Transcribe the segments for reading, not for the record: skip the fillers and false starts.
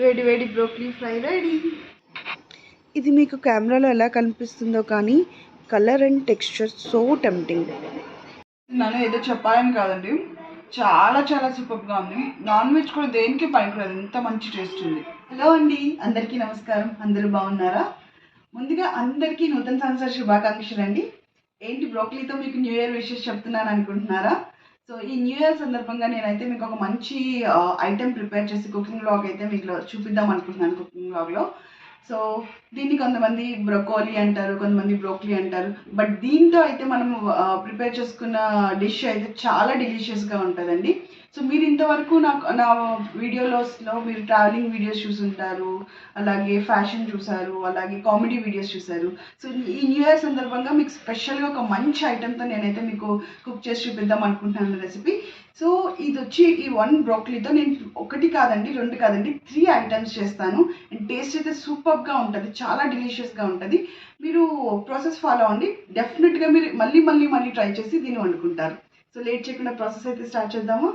వేడి వేడి broccoli fry ready. ఇది మీకు కెమెరాలో ఎలా కనిపిస్తుందో కానీ colour and texture so tempting. నన్ను ఏదో చెప్పాలని కాదండి, చాలా చాలా సూపర్గా ఉంది. నాన్ వెజ్ కూడా దేనికి పనికిరాదు, ఎంత మంచి టేస్ట్ ఉంది. హలో అండి, అందరికీ నమస్కారం. అందరూ బాగున్నారా? ముందుగా అందరికీ నూతన సంవత్సర శుభాకాంక్షలు అండి. ఏంటి బ్రోకలీతో మీకు న్యూ ఇయర్ విషెస్ చెప్తున్నాను అనుకుంటున్నారా? సో ఈ న్యూ ఇయర్ సందర్భంగా నేనైతే మీకు ఒక మంచి ఐటెం ప్రిపేర్ చేసి కుకింగ్ వ్లాగ్ అయితే మీకు చూపిద్దాం అనుకుంటున్నాను. కుకింగ్ వ్లాగ్లో సో దీన్ని కొంతమంది బ్రొకోలీ అంటారు, కొంతమంది బ్రోకలీ అంటారు. బట్ దీంతో అయితే మనం ప్రిపేర్ చేసుకున్న డిష్ అయితే చాలా డెలిషియస్గా ఉంటుందండి. సో మీరు ఇంతవరకు నా వీడియోస్లో మీరు ట్రావెలింగ్ వీడియోస్ చూసుంటారు, అలాగే ఫ్యాషన్ చూసారు, అలాగే కామెడీ వీడియోస్ చూసారు. సో ఈ న్యూ ఇయర్ సందర్భంగా మీకు స్పెషల్గా ఒక మంచి ఐటెంతో నేనైతే మీకు కుక్ చేసి చూపిద్దాం అనుకుంటున్నాను రెసిపీ. సో ఇది వచ్చి ఈ 1 బ్రోకలీతో నేను 1 కాదండి, 2 కాదండి, 3 ఐటమ్స్ చేస్తాను. అండ్ టేస్ట్ అయితే సూపర్గా ఉంటుంది, చాలా డెలిషియస్గా ఉంటుంది. మీరు ప్రాసెస్ ఫాలో అవ్వండి, డెఫినెట్గా మీరు మళ్ళీ ట్రై చేసి దీన్ని వండుకుంటారు. సో లేట్ చేయకుండా ప్రాసెస్ అయితే స్టార్ట్ చేద్దామా?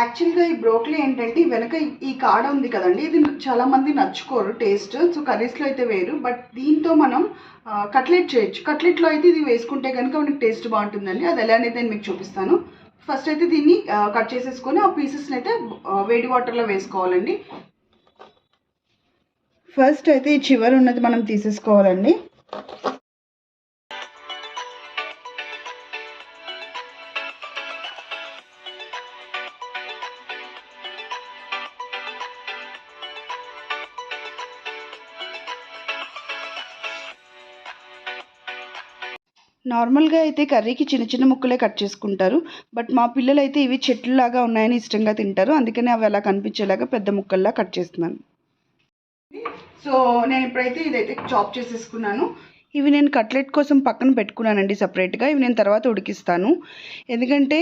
యాక్చువల్గా ఈ బ్రోకలీ ఏంటంటే వెనక ఈ కాడ ఉంది కదండి, ఇది చాలామంది నచ్చుకోరు టేస్ట్. సో కర్రీస్లో అయితే వేరు, బట్ దీంతో మనం కట్లెట్ చేయొచ్చు. కట్లెట్లో అయితే ఇది వేసుకుంటే కనుక మనకి టేస్ట్ బాగుంటుందండి. అది ఎలా అనేది నేను మీకు చూపిస్తాను. ఫస్ట్ అయితే దీన్ని కట్ చేసేసుకొని ఆ పీసెస్ని అయితే వేడి వాటర్లో వేసుకోవాలండి. ఫస్ట్ అయితే ఈ చివరి ఉన్నది మనం తీసేసుకోవాలండి. నార్మల్గా అయితే కర్రీకి చిన్న చిన్న ముక్కలే కట్ చేసుకుంటారు, బట్ మా పిల్లలు అయితే ఇవి చెట్లులాగా ఉన్నాయని ఇష్టంగా తింటారు, అందుకని అవి అలా కనిపించేలాగా పెద్ద ముక్కల్లా కట్ చేస్తున్నాను. సో నేను ఇప్పుడైతే ఇదైతే చాప్ చేసేసుకున్నాను. ఇవి నేను కట్లెట్ కోసం పక్కన పెట్టుకున్నానండి సపరేట్గా. ఇవి నేను తర్వాత ఉడికిస్తాను, ఎందుకంటే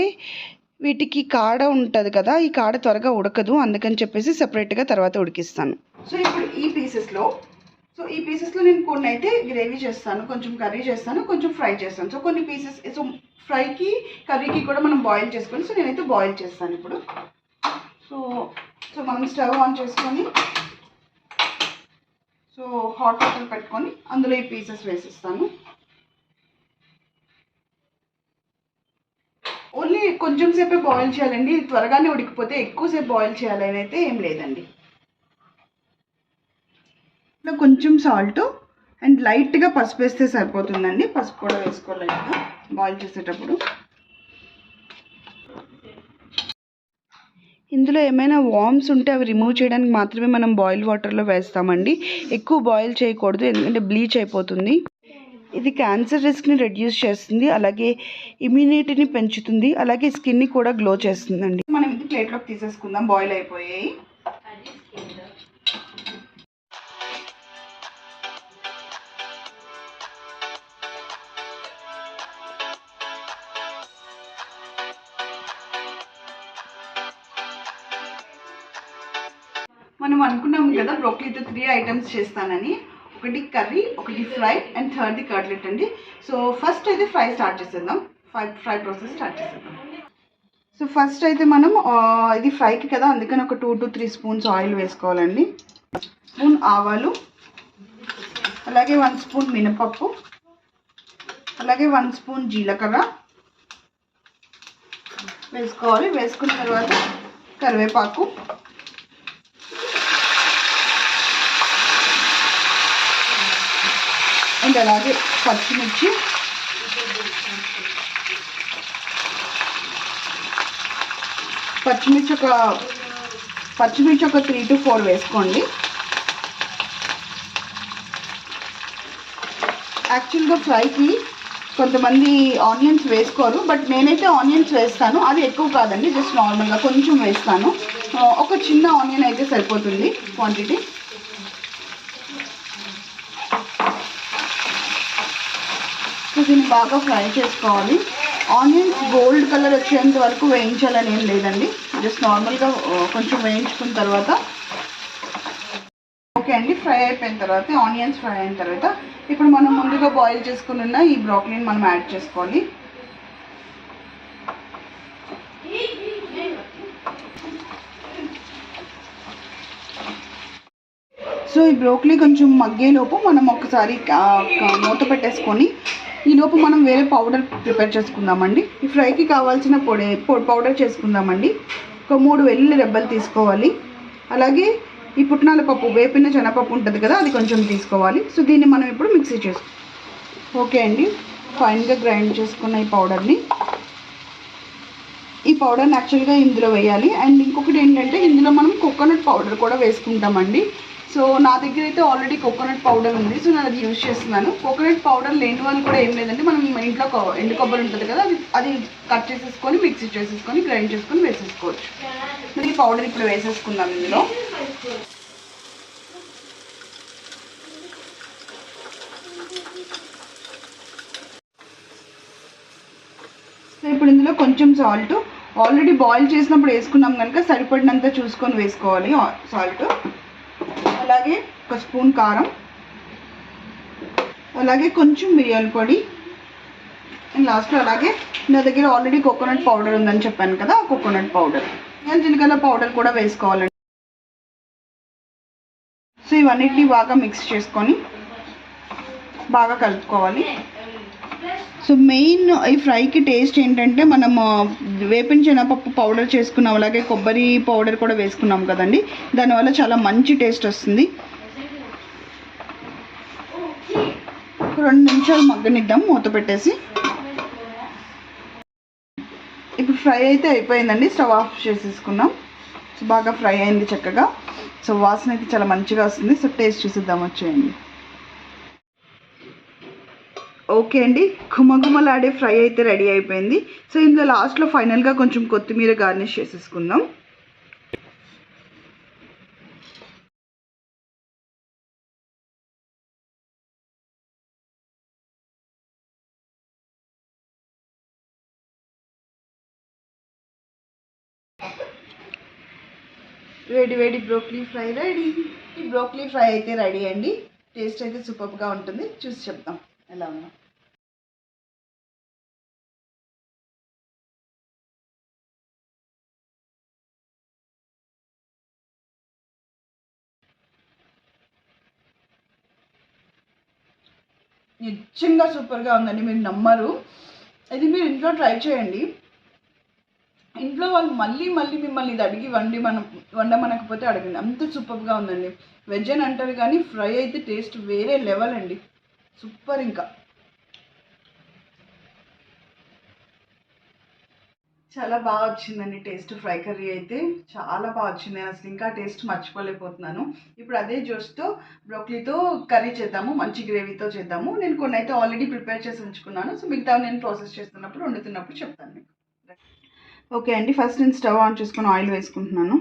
వీటికి కాడ ఉంటుంది కదా, ఈ కాడ త్వరగా ఉడకదు, అందుకని చెప్పేసి సపరేట్గా తర్వాత ఉడికిస్తాను. సో ఇప్పుడు ఈ పీసెస్లో నేను కొన్ని అయితే గ్రేవీ చేస్తాను, కొంచెం కర్రీ చేస్తాను, కొంచెం ఫ్రై చేస్తాను. సో కొన్ని పీసెస్ సో ఫ్రైకి కర్రీకి కూడా మనం బాయిల్ చేసుకొని, సో నేనైతే బాయిల్ చేస్తాను ఇప్పుడు. సో మనం స్టవ్ ఆన్ చేసుకొని సో హాట్ వాటర్ పెట్టుకొని అందులో ఈ పీసెస్ వేసేస్తాను. ఓన్లీ కొంచెం సేపే బాయిల్ చేయాలండి, త్వరగానే ఉడికిపోతే ఎక్కువసేపు బాయిల్ చేయాలని అయితే ఏం లేదండి. కొంచెం సాల్ట్ అండ్ లైట్గా పసుపు వేస్తే సరిపోతుందండి. పసుపు కూడా వేసుకోవాలి బాయిల్ చేసేటప్పుడు. ఇందులో ఏమైనా వామ్స్ ఉంటే అవి రిమూవ్ చేయడానికి మాత్రమే మనం బాయిల్ వాటర్లో వేస్తామండి. ఎక్కువ బాయిల్ చేయకూడదు, ఎందుకంటే బ్లీచ్ అయిపోతుంది. ఇది క్యాన్సర్ రిస్క్ని రెడ్యూస్ చేస్తుంది, అలాగే ఇమ్యూనిటీని పెంచుతుంది, అలాగే స్కిన్ని కూడా గ్లో చేస్తుందండి. మనం ఇది ప్లేట్లోకి తీసేసుకుందాం, బాయిల్ అయిపోయాయి. మనం అనుకున్నాం కదా బ్రోకలీతో 3 ఐటమ్స్ చేస్తానని. ఒకటి కర్రీ, ఒకటి ఫ్రై అండ్ థర్డ్ది కట్లెట్ అండి. సో ఫస్ట్ అయితే ఫ్రై స్టార్ట్ చేసేద్దాం, ఫ్రై ప్రాసెస్ స్టార్ట్ చేసేద్దాం. సో ఫస్ట్ అయితే మనం ఇది ఫ్రైకి కదా, అందుకని ఒక 2 to 3 స్పూన్స్ ఆయిల్ వేసుకోవాలండి. 1 స్పూన్ ఆవాలు, అలాగే 1 స్పూన్ మినపప్పు, అలాగే 1 స్పూన్ జీలకర్ర వేసుకోవాలి. వేసుకున్న తర్వాత కరివేపాకు, అండ్ అలాగే పచ్చిమిర్చి, ఒక 3 to 4 వేసుకోండి. యాక్చువల్గా ఫ్రైకి కొంతమంది ఆనియన్స్ వేసుకోరు, బట్ నేనైతే ఆనియన్స్ వేస్తాను. అది ఎక్కువ కాదండి, జస్ట్ నార్మల్గా కొంచెం వేస్తాను. ఒక చిన్న ఆనియన్ అయితే సరిపోతుంది క్వాంటిటీ. సో దీన్ని బాగా ఫ్రై చేసుకోవాలి. ఆనియన్స్ గోల్డ్ కలర్ వచ్చేంత వరకు వేయించాలని ఏం లేదండి, జస్ట్ నార్మల్గా కొంచెం వేయించుకున్న తర్వాత ఓకే అండి. ఫ్రై అయిపోయిన తర్వాత, ఆనియన్స్ ఫ్రై అయిన తర్వాత ఇప్పుడు మనం ముందుగా బాయిల్ చేసుకుని ఉన్న ఈ బ్రోకలీని మనం యాడ్ చేసుకోవాలి. సో ఈ బ్రోకలీ కొంచెం మగ్గేలోపు మనం ఒకసారి మూత పెట్టేసుకొని ఈలోపు మనం వేరే పౌడర్ ప్రిపేర్ చేసుకుందామండి. ఈ ఫ్రైకి కావాల్సిన పౌడర్ చేసుకుందామండి. ఒక 3 వెల్లుల్లి రెబ్బలు తీసుకోవాలి. అలాగే ఈ పుట్నాల పప్పు, వేపిన శనగపప్పు ఉంటుంది కదా, అది కొంచెం తీసుకోవాలి. సో దీన్ని మనం ఇప్పుడు మిక్సీ చేసుకోవాలి. ఓకే అండి, ఫైన్గా గ్రైండ్ చేసుకున్న ఈ పౌడర్ని యాక్చువల్గా ఇందులో వేయాలి. అండ్ ఇంకొకటి ఏంటంటే ఇందులో మనం కోకోనట్ పౌడర్ కూడా వేసుకుంటామండి. సో నా దగ్గర అయితే ఆల్రెడీ కోకోనట్ పౌడర్ ఉంది, సో నేను అది యూజ్ చేస్తున్నాను. కోకోనట్ పౌడర్ లేని వాళ్ళు కూడా ఏం లేదండి, మనం ఇంట్లో ఎండు కొబ్బరి ఉంటుంది కదా, అది కట్ చేసేసుకొని మిక్సీ చేసేసుకొని గ్రైండ్ చేసుకొని వేసేసుకోవచ్చు. మరి ఈ పౌడర్ ఇప్పుడు వేసేసుకుందాం ఇందులో. సో ఇప్పుడు ఇందులో కొంచెం సాల్ట్, ఆల్రెడీ బాయిల్ చేసినప్పుడు వేసుకున్నాం కనుక సరిపడినంత చూసుకొని వేసుకోవాలి సాల్ట్. అలాగే ఒక స్పూన్ కారం, అలాగే కొంచెం మిరియాల పొడి, అండ్ లాస్ట్లో అలాగే నా దగ్గర ఆల్రెడీ కోకోనట్ పౌడర్ ఉందని చెప్పాను కదా, ఆ కోకోనట్ పౌడర్, అండ్ జీలకర్ర పౌడర్ కూడా వేసుకోవాలండి. సో ఇవన్నిటిని బాగా మిక్స్ చేసుకొని బాగా కలుపుకోవాలి. సో మెయిన్ ఈ ఫ్రైకి టేస్ట్ ఏంటంటే మనం వేపిన శనగపప్పు పౌడర్ చేసుకున్నాం, అలాగే కొబ్బరి పౌడర్ కూడా వేసుకున్నాం కదండి, దానివల్ల చాలా మంచి టేస్ట్ వస్తుంది. 2 నిమిషాలు మగ్గనిద్దాం మూత పెట్టేసి. ఇప్పుడు ఫ్రై అయితే అయిపోయిందండి, స్టవ్ ఆఫ్ చేసేసుకున్నాం. సో బాగా ఫ్రై అయింది చక్కగా. సో వాసన అయితే చాలా మంచిగా వస్తుంది. సో టేస్ట్ చూసిద్దాం, వచ్చేయండి. ఓకే అండి, గుమగుమలాడే ఫ్రై అయితే రెడీ అయిపోయింది. సో ఇందులో లాస్ట్లో ఫైనల్గా కొంచెం కొత్తిమీర గార్నిష్ చేసేసుకుందాం. వేడి బ్రోకలీ ఫ్రై రెడీ. ఈ బ్రోకలీ ఫ్రై అయితే రెడీ అండి. టేస్ట్ అయితే సూపర్గా ఉంటుంది, చూసి చెప్తాం ఎలా ఉన్నా. నిజంగా సూపర్గా ఉందండి, మీరు నమ్మరు. ఇది మీరు ఇంట్లో ట్రై చేయండి. ఇంట్లో వాళ్ళు మళ్ళీ మిమ్మల్ని ఇది అడిగి వండమనకపోతే అడగండి, అంత సూపర్గా ఉందండి. వెజ్ అని అంటారు కానీ ఫ్రై అయితే టేస్ట్ వేరే లెవెల్ అండి, సూపర్. ఇంకా చాలా బాగా వచ్చిందండి టేస్ట్. ఫ్రై కర్రీ అయితే చాలా బాగా వచ్చింది, నేను అసలు ఇంకా టేస్ట్ మర్చిపోలేకపోతున్నాను. ఇప్పుడు అదే జ్యూస్తో బ్రోకలీతో కర్రీ చేద్దాము, మంచి గ్రేవీతో చేద్దాము. నేను కొన్ని అయితే ఆల్రెడీ ప్రిపేర్ చేసి ఉంచుకున్నాను. సో మిగతా నేను ప్రాసెస్ చేస్తున్నప్పుడు, వండుతున్నప్పుడు చెప్తాను మీకు. ఓకే అండి, ఫస్ట్ నేను స్టవ్ ఆన్ చేసుకొని ఆయిల్ వేసుకుంటున్నాను.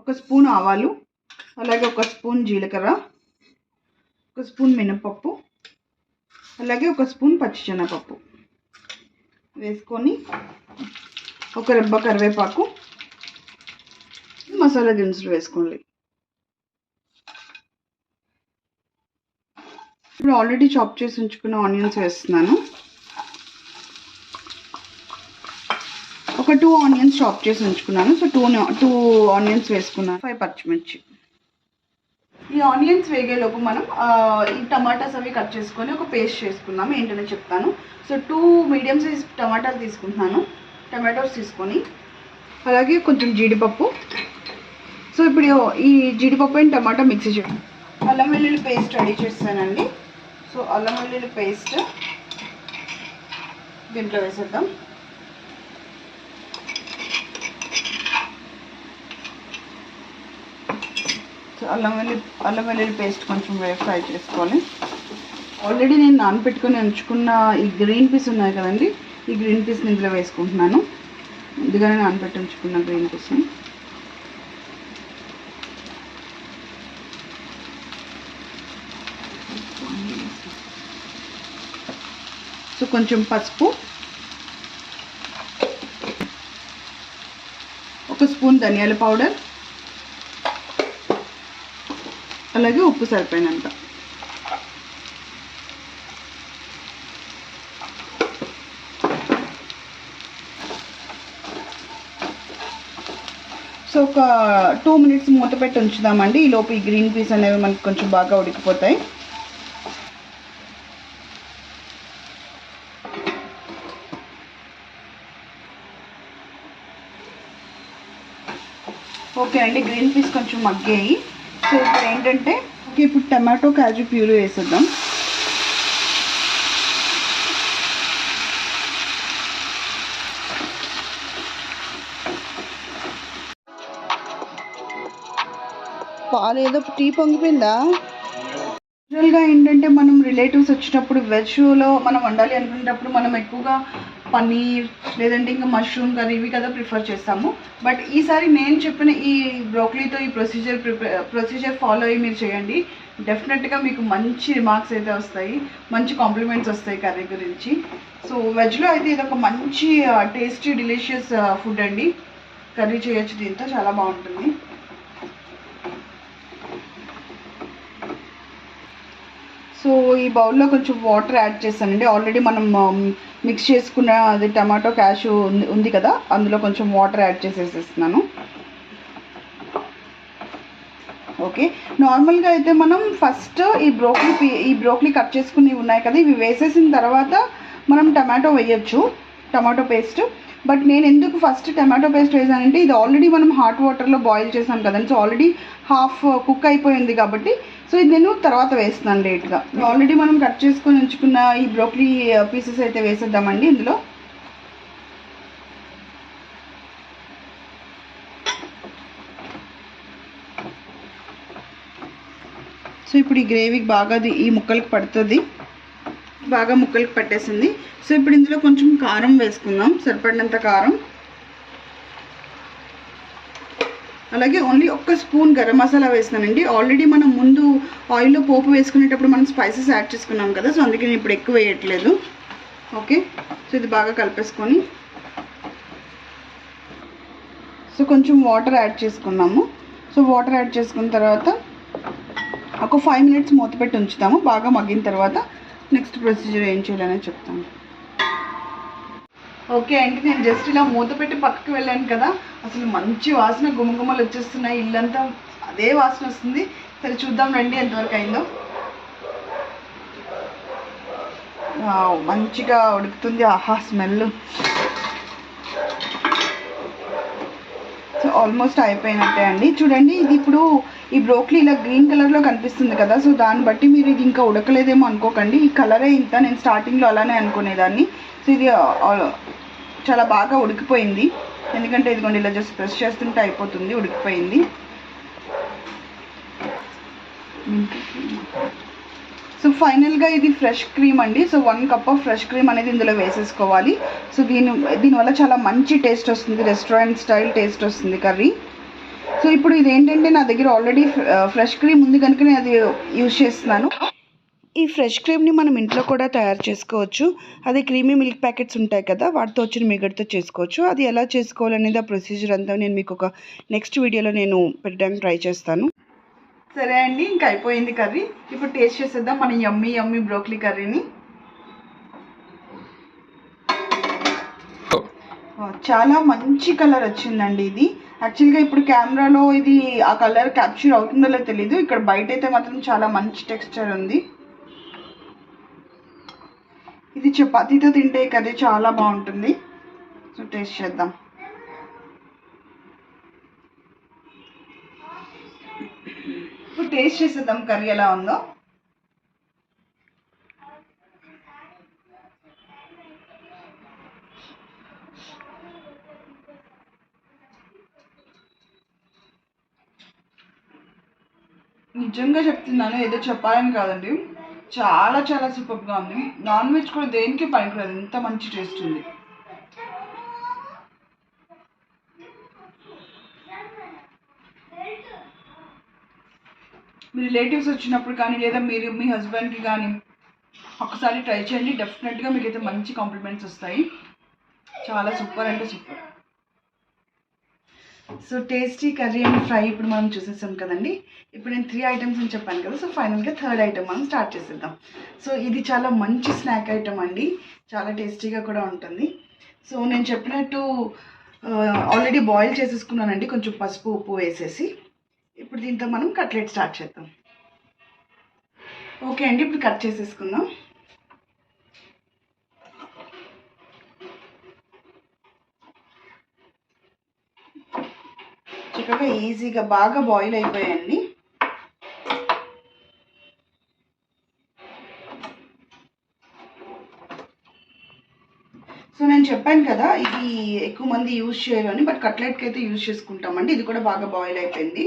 ఒక స్పూన్ ఆవాలు, అలాగే ఒక స్పూన్ జీలకర్ర, ఒక స్పూన్ మినపప్పు, అలాగే ఒక స్పూన్ పచ్చిశనగపప్పు వేసుకొని ఒక రెబ్బ కరివేపాకు, మసాలా దినుసులు వేసుకోండి. ఇప్పుడు ఆల్రెడీ చాప్ చేసి ఉంచుకున్న ఆనియన్స్ వేస్తున్నాను. ఒక 2 ఆనియన్స్ చాప్ చేసి ఉంచుకున్నాను. సో 2 ఆనియన్స్ వేసుకున్నాను, 5 పచ్చిమిర్చి. ఈ ఆనియన్స్ వేగేలోపు మనం ఈ టమాటాస్ అవి కట్ చేసుకొని ఒక పేస్ట్ చేసుకుందాం, ఏంటనే చెప్తాను. సో 2 మీడియం సైజ్ టమాటాలు తీసుకుంటున్నాను, టమాటోస్ తీసుకొని, అలాగే కొంచెం జీడిపప్పు. సో ఇప్పుడు ఈ జీడిపప్పు అండ్ టమాటా మిక్సీ చేయండి. అల్లం వెల్లుల్లి పేస్ట్ రెడీ చేస్తానండి. సో అల్లం వెల్లుల్లి పేస్ట్ దీంట్లో వేసేద్దాం. సో అల్లం వెల్లుల్లి పేస్ట్ కొంచెం ఫ్రై చేసుకోవాలి. ఆల్రెడీ నేను నానబెట్టుకొని ఉంచుకున్న ఈ గ్రీన్ పీస్ ఉన్నాయి కదండి, ఈ గ్రీన్ పీస్ని ఇందులో వేసుకుంటున్నాను. ముందుగానే నానబెట్టి ఉంచుకున్న గ్రీన్ పీస్ని. సో కొంచెం పసుపు, ఒక స్పూన్ ధనియాల పౌడర్, అలాగే ఉప్పు సరిపోయినంత. సో ఒక 2 మినిట్స్ మూత పెట్టి ఉంచుదామండి. ఈలోపు ఈ గ్రీన్ పీస్ అనేవి మనకు కొంచెం బాగా ఉడికిపోతాయి. ఓకే అండి, గ్రీన్ పీస్ కొంచెం మగ్గాయి. సో ఇప్పుడు ఏంటంటే ఇప్పుడు టమాటో కాజు ప్యూరీ వేసేద్దాం. పాలు ఏదో టీ పొంగిపోయిందా? జనరల్గా ఏంటంటే మనం రిలేటివ్స్ వచ్చినప్పుడు వెజ్లో మనం వండాలి అనుకునేటప్పుడు మనం ఎక్కువగా పన్నీర్ లేదంటే ఇంకా మష్రూమ్ కర్రీ ఇవి కదా ప్రిఫర్ చేస్తాము. బట్ ఈసారి నేను చెప్పిన ఈ బ్రోకలీతో ఈ ప్రొసీజర్ ఫాలో అయ్యి మీరు చేయండి. డెఫినెట్గా మీకు మంచి రిమార్క్స్ అయితే వస్తాయి, మంచి కాంప్లిమెంట్స్ వస్తాయి కర్రీ గురించి. సో వెజ్లో అయితే ఇది ఒక మంచి టేస్టీ డెలిషియస్ ఫుడ్ అండి. కర్రీ చేయొచ్చు దీంతో, చాలా బాగుంటుంది. సో ఈ బౌల్లో కొంచెం వాటర్ యాడ్ చేశానండి. ఆల్రెడీ మనం మిక్స్ చేసుకున్న అది టమాటో క్యాషు ఉంది కదా, అందులో కొంచెం వాటర్ యాడ్ చేసేసేస్తున్నాను. ఓకే, నార్మల్గా అయితే మనం ఫస్ట్ ఈ బ్రోకలీ కట్ చేసుకుని ఉన్నాయి కదా, ఇవి వేసేసిన తర్వాత మనం టమాటో వేయచ్చు, టమాటో పేస్ట్. బట్ నేను ఎందుకు ఫస్ట్ టమాటో పేస్ట్ వేసానంటే ఇది ఆల్రెడీ మనం హాట్ వాటర్లో బాయిల్ చేసాం కదండి. సో ఆల్రెడీ హాఫ్ కుక్ అయిపోయింది కాబట్టి సో ఇది నేను తర్వాత వేస్తున్నాను లేట్గా. ఆల్రెడీ మనం కట్ చేసుకొని ఉంచుకున్న ఈ బ్రోకలీ పీసెస్ అయితే వేసేద్దామండి ఇందులో. సో ఇప్పుడు ఈ గ్రేవీకి బాగా ఈ ముక్కలకి పడుతుంది, బాగా ముక్కలకి పట్టేసింది. సో ఇప్పుడు ఇందులో కొంచెం కారం వేసుకుందాం, సరిపడినంత కారం. అలాగే ఓన్లీ ఒక్క స్పూన్ గరం మసాలా వేసినానండి. ఆల్రెడీ మనం ముందు ఆయిల్లో పోపు వేసుకునేటప్పుడు మనం స్పైసెస్ యాడ్ చేసుకున్నాం కదా, సో అందుకే నేను ఇప్పుడు ఎక్కువ వేయట్లేదు. ఓకే, సో ఇది బాగా కలిపేసుకొని సో కొంచెం వాటర్ యాడ్ చేసుకున్నాము. సో వాటర్ యాడ్ చేసుకున్న తర్వాత ఒక 5 మినిట్స్ మూత పెట్టి ఉంచుతాము. బాగా మగ్గిన తర్వాత నెక్స్ట్ ప్రొసీజర్ ఏం చేయాలనేది చెప్తాను. ఓకే అండి, నేను జస్ట్ ఇలా మూత పెట్టి పక్కకు వెళ్ళాను కదా, అసలు మంచి వాసన గుమగుమలు వచ్చేస్తున్నాయి, ఇల్లంతా అదే వాసన వస్తుంది. సరే చూద్దాం రండి ఎంతవరకు అయిందో. మంచిగా ఉడుకుతుంది, ఆహా స్మెల్. సో ఆల్మోస్ట్ అయిపోయినట్టే అండి. చూడండి, ఇది ఇప్పుడు ఈ బ్రోకలీ ఇలా గ్రీన్ కలర్లో కనిపిస్తుంది కదా, సో దాన్ని బట్టి మీరు ఇది ఇంకా ఉడకలేదేమో అనుకోకండి. ఈ కలరే ఇంత, నేను స్టార్టింగ్లో అలానే అనుకునేదాన్ని. సో ఇది చాలా బాగా ఉడికిపోయింది, ఎందుకంటే ఇదిగోండి ఇలా జస్ట్ ప్రెస్ చేస్తుంటే అయిపోతుంది, ఉడికిపోయింది. సో ఫైనల్గా ఇది ఫ్రెష్ క్రీమ్ అండి. So 1 cup of fresh cream అనేది ఇందులో వేసేసుకోవాలి. సో దీనివల్ల చాలా మంచి టేస్ట్ వస్తుంది, రెస్టారెంట్ స్టైల్ టేస్ట్ వస్తుంది కర్రీ. సో ఇప్పుడు ఇదేంటంటే నా దగ్గర ఆల్రెడీ ఫ్రెష్ క్రీమ్ ఉంది కనుక నేను అది యూజ్ చేస్తున్నాను. ఈ ఫ్రెష్ క్రీమ్ని మనం ఇంట్లో కూడా తయారు చేసుకోవచ్చు. అది క్రీమీ మిల్క్ ప్యాకెట్స్ ఉంటాయి కదా, వాటితో వచ్చిన మిగడతో చేసుకోవచ్చు. అది ఎలా చేసుకోవాలనేది ఆ ప్రొసీజర్ అంతా నేను మీకు ఒక నెక్స్ట్ వీడియోలో నేను పెట్టడానికి ట్రై చేస్తాను. సరే అండి, ఇంకా అయిపోయింది కర్రీ. ఇప్పుడు టేస్ట్ చేసేద్దాం మన యమ్మీ బ్రోకలీ కర్రీని. చాలా మంచి కలర్ వచ్చిందండి ఇది. యాక్చువల్గా ఇప్పుడు కెమెరాలో ఇది ఆ కలర్ క్యాప్చర్ అవుతుందో లేదో తెలీదు, ఇక్కడ బయట అయితే మాత్రం చాలా మంచి టెక్స్చర్ ఉంది. ఇది చపాతీతో తింటే కర్రీ చాలా బాగుంటుంది. సో టేస్ట్ చేద్దాం. ఇప్పుడు టేస్ట్ చేసేద్దాం కర్రీ ఎలా ఉందో. నిజంగా చెప్తున్నాను, ఏదో చెప్పాలని కాదండి, చాలా చాలా సూపర్గా ఉంది. నాన్ వెజ్ కూడా దేనికి పనికిరాదు, ఎంత మంచి టేస్ట్ ఉంది. మీ రిలేటివ్స్ వచ్చినప్పుడు కానీ లేదా మీరు మీ హస్బెండ్కి కానీ ఒకసారి ట్రై చేయండి, డెఫినెట్గా మీకైతే మంచి కాంప్లిమెంట్స్ వస్తాయి. చాలా సూపర్ అంటే super. So tasty curry and fry ఇప్పుడు మనం చూసేసాం కదండి. ఇప్పుడు నేను 3 ఐటమ్స్ అని చెప్పాను కదా, సో ఫైనల్గా 3rd ఐటమ్ మనం స్టార్ట్ చేసేద్దాం. సో ఇది చాలా మంచి స్నాక్ ఐటమ్ అండి, చాలా టేస్టీగా కూడా ఉంటుంది. సో నేను చెప్పినట్టు ఆల్రెడీ బాయిల్ చేసేసుకున్నానండి కొంచెం పసుపు ఉప్పు వేసేసి. ఇప్పుడు దీంతో మనం కట్లెట్ స్టార్ట్ చేద్దాం. ఓకే అండి, ఇప్పుడు కట్ చేసేసుకుందాం. చక్కగా ఈజీగా బాగా బాయిల్ అయిపోయాయండి. సో నేను చెప్పాను కదా ఇది ఎక్కువ మంది యూజ్ చేయరు అని, బట్ కట్లెట్కి అయితే యూజ్ చేసుకుంటామండి. ఇది కూడా బాగా బాయిల్ అయిపోయింది.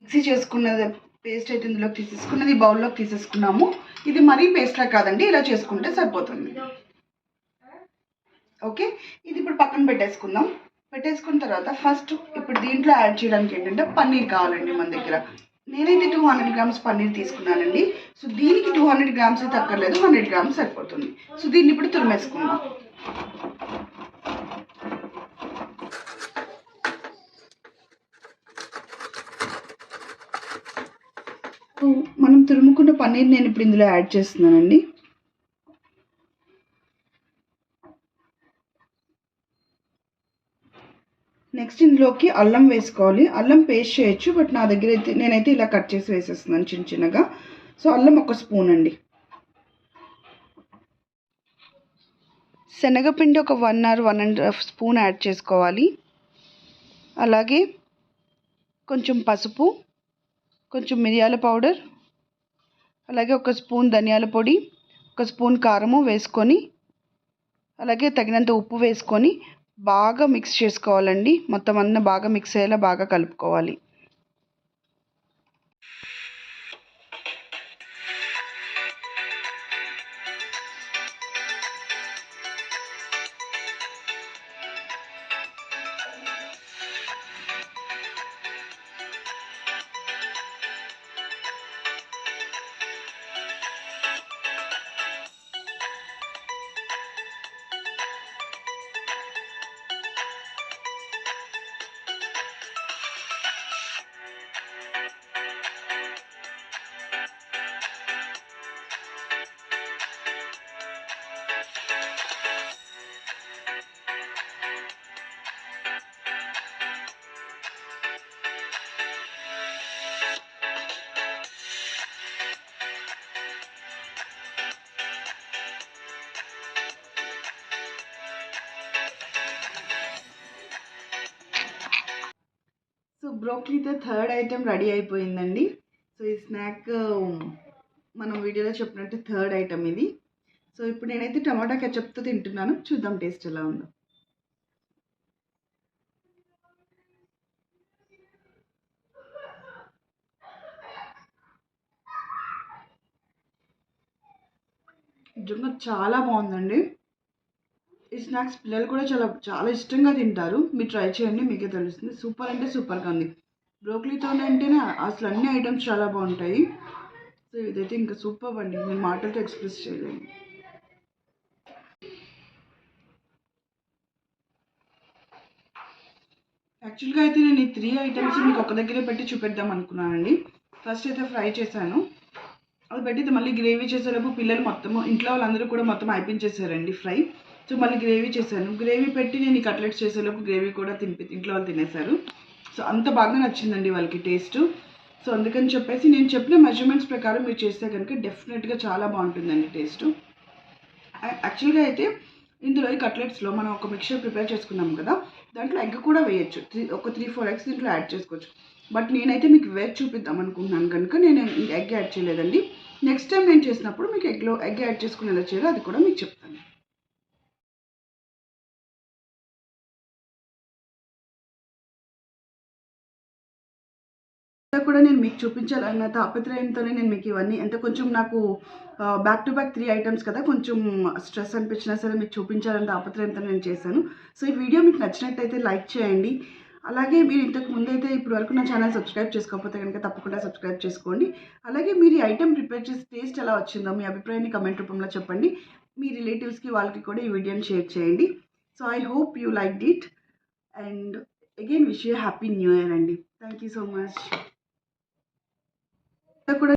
మిక్సీ చేసుకున్నది పేస్ట్ అయితే ఇందులోకి తీసేసుకున్నది బౌల్లోకి తీసేసుకున్నాము. ఇది మరీ పేస్ట్లా కాదండి, ఇలా చేసుకుంటే సరిపోతుంది. ఓకే, ఇది ఇప్పుడు పక్కన పెట్టేసుకుందాం. పెట్టేసుకున్న తర్వాత ఫస్ట్ ఇప్పుడు దీంట్లో యాడ్ చేయడానికి ఏంటంటే పన్నీర్ కావాలండి మన దగ్గర. నేనైతే 200 గ్రామ్స్ పన్నీర్ తీసుకున్నానండి. సో దీనికి 200 గ్రామ్స్ అయితే అక్కర్లేదు, 100 గ్రామ్స్ సరిపోతుంది. సో దీన్ని ఇప్పుడు తురిమేసుకుందాం. మనం తురుముకున్న పన్నీర్ నేను ఇప్పుడు ఇందులో యాడ్ చేస్తున్నానండి. నెక్స్ట్ ఇందులోకి అల్లం వేసుకోవాలి. అల్లం పేస్ట్ చేయొచ్చు, బట్ నా దగ్గర అయితే నేనైతే ఇలా కట్ చేసి వేసేస్తున్నాను చిన్న చిన్నగా. సో అల్లం 1 స్పూన్ అండి. శనగపిండి ఒక 1 or 1.5 స్పూన్ యాడ్ చేసుకోవాలి. అలాగే కొంచెం పసుపు, కొంచెం మిరియాల పౌడర్, అలాగే 1 స్పూన్ ధనియాల పొడి, 1 స్పూన్ కారము వేసుకొని, అలాగే తగినంత ఉప్పు వేసుకొని బాగా మిక్స్ చేసుకోవాలండి. మొత్తం అన్నీ బాగా మిక్స్ అయ్యేలా బాగా కలుపుకోవాలి. సో బ్రోకలీతో థర్డ్ ఐటెం రెడీ అయిపోయిందండి. సో ఈ స్నాక్ మనం వీడియోలో చెప్పినట్టు థర్డ్ ఐటెం ఇది. సో ఇప్పుడు నేనైతే టమాటా కెచప్తో తింటున్నాను. చూద్దాం టేస్ట్ ఎలా ఉందో. నిజంగా చాలా బాగుందండి. ఈ స్నాక్స్ పిల్లలు కూడా చాలా చాలా ఇష్టంగా తింటారు. మీరు ట్రై చేయండి, మీకే తెలుస్తుంది. సూపర్ అంటే సూపర్గా ఉంది. బ్రోకలీతో అంటేనే అసలు అన్ని ఐటమ్స్ చాలా బాగుంటాయి. సో ఇదైతే ఇంకా సూపర్ అండి, నేను మాటలతో ఎక్స్ప్రెస్ చేయలేను. యాక్చువల్గా అయితే నేను ఈ 3 ఐటమ్స్ మీకు ఒక దగ్గరే పెట్టి చూపెడదాం అనుకున్నానండి. ఫస్ట్ అయితే ఫ్రై చేశాను, అది పెట్టి మళ్ళీ గ్రేవీ చేసేలోపు పిల్లలు మొత్తము ఇంట్లో వాళ్ళందరూ కూడా మొత్తం అయిపించేసారండి ఫ్రై. సో మళ్ళీ గ్రేవీ చేశాను. గ్రేవీ పెట్టి నేను ఈ కట్లెట్స్ చేసేలోపు గ్రేవీ కూడా ఇంట్లో వాళ్ళు తినేశారు. సో అంత బాగా నచ్చిందండి వాళ్ళకి టేస్ట్. సో అందుకని చెప్పేసి నేను చెప్పిన మెజర్మెంట్స్ ప్రకారం మీరు చేస్తే కనుక డెఫినెట్గా చాలా బాగుంటుందండి టేస్ట్. యాక్చువల్గా అయితే ఇందులో ఈ కట్లెట్స్లో మనం ఒక మిక్చర్ ప్రిపేర్ చేసుకున్నాం కదా, దాంట్లో ఎగ్ కూడా వేయచ్చు. ఒక 3-4 ఎగ్స్ దీంట్లో యాడ్ చేసుకోవచ్చు. బట్ నేనైతే మీకు వేసి చూపిద్దాం అనుకుంటున్నాను కనుక నేను ఎగ్ యాడ్ చేయలేదండి. నెక్స్ట్ టైం నేను చేసినప్పుడు మీకు ఎగ్ యాడ్ చేసుకుని ఎలా చేయాలో అది కూడా మీకు చెప్తాను. కూడా నేను మీకు చూపించాలన్న తాపత్రయంతోనే నేను మీకు ఇవన్నీ అంటే కొంచెం నాకు బ్యాక్ టు బ్యాక్ 3 ఐటమ్స్ కదా, కొంచెం స్ట్రెస్ అనిపించినా సరే మీకు చూపించాలన్న తాపత్రయంతో నేను చేశాను. సో ఈ వీడియో మీకు నచ్చినట్టయితే లైక్ చేయండి. అలాగే మీరు ఇంతకు ముందైతే ఇప్పుడు వరకు నా ఛానల్ సబ్స్క్రైబ్ చేసుకోకపోతే కనుక తప్పకుండా సబ్స్క్రైబ్ చేసుకోండి. అలాగే మీరు ఈ ఐటెం ప్రిపేర్ చేసి టేస్ట్ ఎలా వచ్చిందో మీ అభిప్రాయాన్ని కమెంట్ రూపంలో చెప్పండి. మీ రిలేటివ్స్కి వాళ్ళకి కూడా ఈ వీడియోని షేర్ చేయండి. So I hope you like it and again wish you happy new year అండి. Thank you so much. కూడా